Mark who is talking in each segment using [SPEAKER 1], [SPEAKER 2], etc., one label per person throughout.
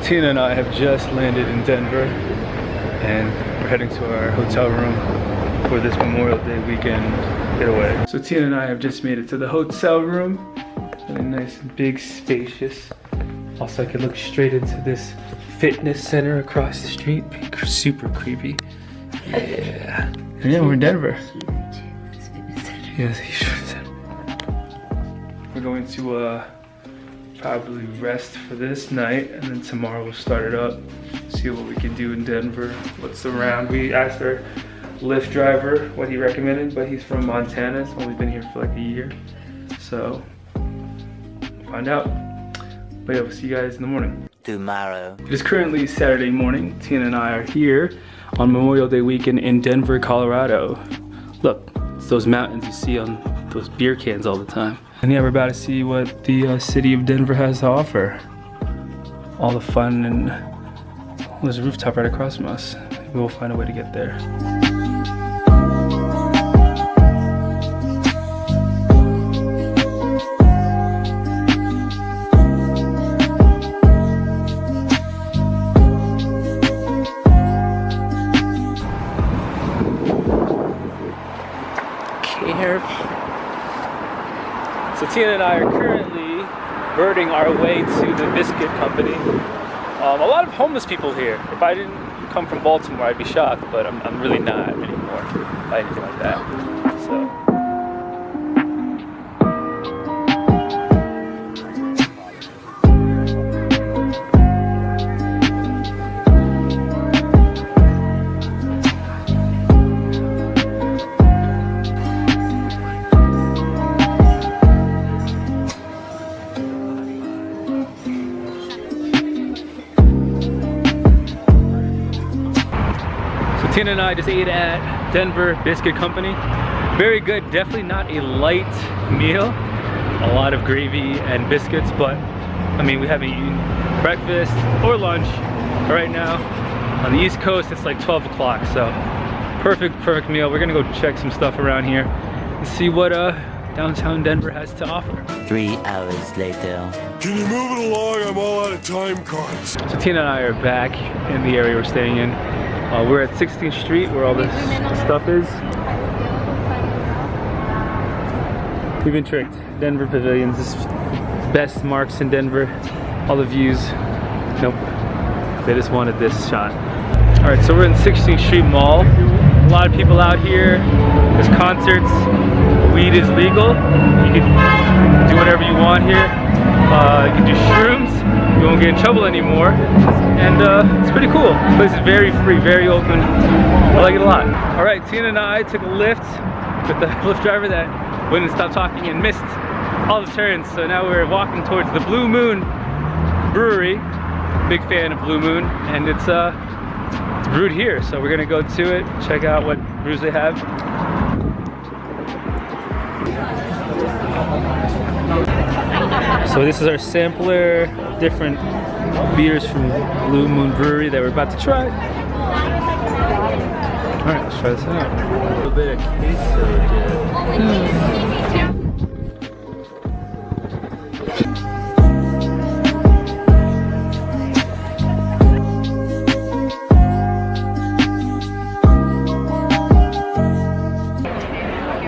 [SPEAKER 1] Tina and I have just landed in Denver and we're heading to our hotel room for this Memorial Day weekend getaway. So Tina and I have just made it to the hotel room. Really nice and big, spacious. Also, I can look straight into this fitness center across the street. Super creepy. Yeah. And yeah, we're in Denver. Yes, we're going to probably rest for this night, and then tomorrow we'll start it up. See what we can do in Denver. What's around? We asked our Lyft driver what he recommended, but he's from Montana. He's only been here for like a year, so we'll find out. But yeah, we'll see you guys in the morning.
[SPEAKER 2] Tomorrow.
[SPEAKER 1] It is currently Saturday morning. Tina and I are here on Memorial Day weekend in Denver, Colorado. Look, it's those mountains you see on those beer cans all the time. And yeah, we're about to see what the city of Denver has to offer. All the fun, and there's a rooftop right across from us. Maybe we'll find a way to get there. So Tina and I are currently birding our way to the biscuit company. A lot of homeless people here. If I didn't come from Baltimore, I'd be shocked, but I'm really not anymore by anything like that. So. Tina and I just ate at Denver Biscuit Company. Very good, definitely not a light meal. A lot of gravy and biscuits, but I mean, we haven't eaten breakfast or lunch. Right now, on the East Coast, it's like 12 o'clock, so perfect meal. We're gonna go check some stuff around here and see what downtown Denver has to offer.
[SPEAKER 2] 3 hours later.
[SPEAKER 3] Can you move it along? I'm all out of time cards.
[SPEAKER 1] So Tina and I are back in the area we're staying in. We're at 16th Street where all this stuff is. We've been tricked. Denver Pavilions, this best marks in Denver. All the views. Nope. They just wanted this shot. Alright, so we're in 16th Street Mall. A lot of people out here. There's concerts. Weed is legal. You can do whatever you want here. You can do shrooms. You won't get in trouble anymore. And it's pretty cool. This place is very free, very open. I like it a lot. Alright, Tina and I took a lift with the Lyft driver that wouldn't stop talking and missed all the turns. So now we're walking towards the Blue Moon Brewery. Big fan of Blue Moon, and it's brewed here. So we're gonna go to it, check out what brews they have. So this is our sampler of different beers from Blue Moon Brewery that we're about to try. Alright, let's try this out. A little bit of queso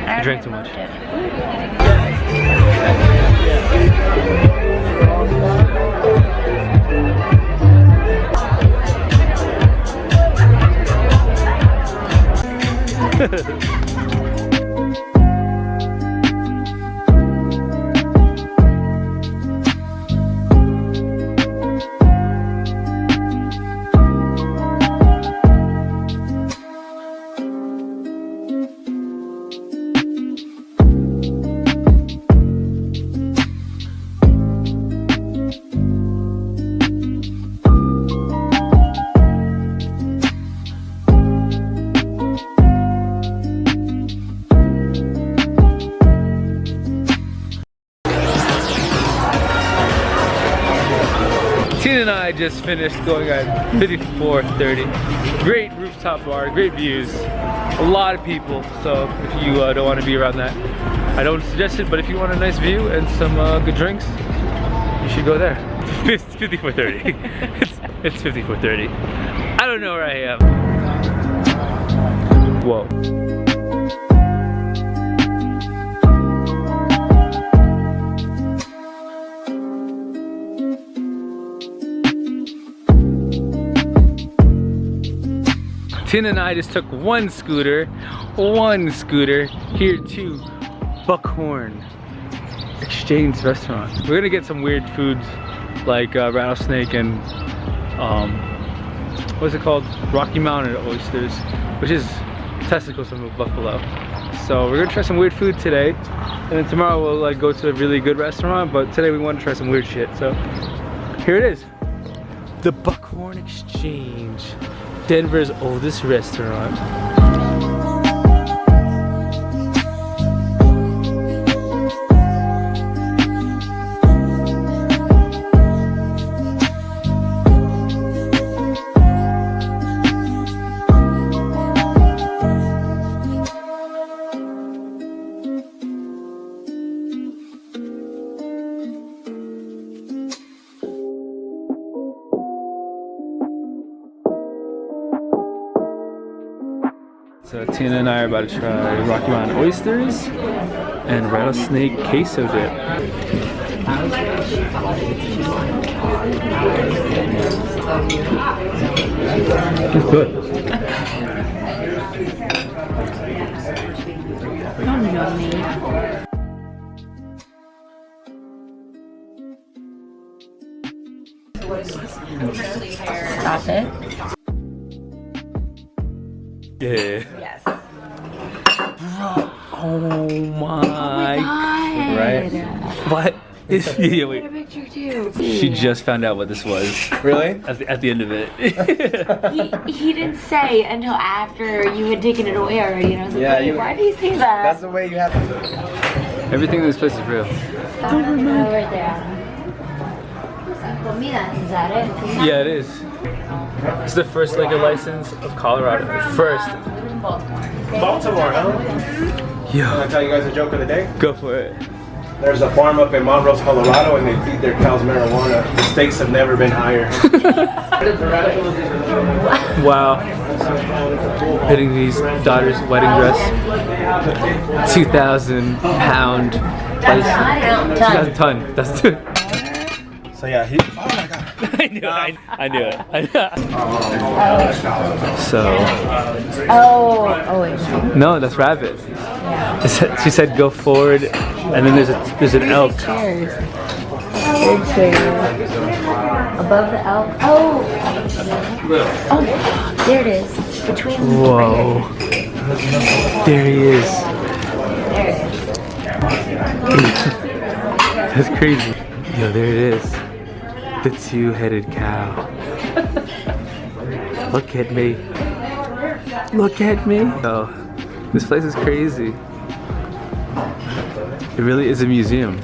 [SPEAKER 1] I drank too much. Tina and I just finished going at 54:30. Great rooftop bar, great views, a lot of people. So if you don't want to be around that, I don't suggest it. But if you want a nice view and some good drinks, you should go there. 54:30. It's 54:30. I don't know where I am. Whoa. Tina and I just took one scooter here to Buckhorn Exchange Restaurant. We're gonna get some weird foods like rattlesnake and what's it called? Rocky Mountain oysters, which is testicles from a buffalo. So we're gonna try some weird food today, and then tomorrow we'll like go to a really good restaurant. But today we want to try some weird shit. So here it is, the Buckhorn Exchange, Denver's oldest restaurant. So Tina and I are about to try Rocky Mountain oysters and rattlesnake queso dip. It's good.
[SPEAKER 4] Stop it.
[SPEAKER 1] Yeah.
[SPEAKER 4] Yes.
[SPEAKER 1] Oh my.
[SPEAKER 4] God.
[SPEAKER 1] Right? What? Yeah, wait.
[SPEAKER 4] Get a picture too.
[SPEAKER 1] She just found out what this was.
[SPEAKER 5] Really?
[SPEAKER 1] At the end of it.
[SPEAKER 4] He didn't say until after you had taken it away already, and I was like,
[SPEAKER 5] Yeah,
[SPEAKER 4] wait, why did he say that?
[SPEAKER 5] That's the way you have to.
[SPEAKER 1] Everything in this place is real.
[SPEAKER 4] Right there. Is that it?
[SPEAKER 1] Yeah, it is. It's the first liquor license of Colorado. First.
[SPEAKER 5] Baltimore, huh? Can I
[SPEAKER 1] Yo,
[SPEAKER 5] tell you guys a joke of the day?
[SPEAKER 1] go for it.
[SPEAKER 5] There's a farm up in Montrose, Colorado, and they feed their cows marijuana. The stakes have never been higher.
[SPEAKER 1] Wow. Hitting these daughter's wedding dress. 2,000 pound license. 2,000 ton. That's two.
[SPEAKER 5] So yeah, oh my god.
[SPEAKER 1] I knew it. So.
[SPEAKER 4] Oh wait.
[SPEAKER 1] No, that's rabbit.
[SPEAKER 4] Yeah.
[SPEAKER 1] She said go forward, and then there's an elk.
[SPEAKER 4] Chairs. Big chairs. Above the elk. Oh, there it is. Between the
[SPEAKER 1] Whoa. There he is.
[SPEAKER 4] There it is.
[SPEAKER 1] That's crazy. Yo, there it is. The two-headed cow. Look at me. Look at me. Oh, this place is crazy. It really is a museum.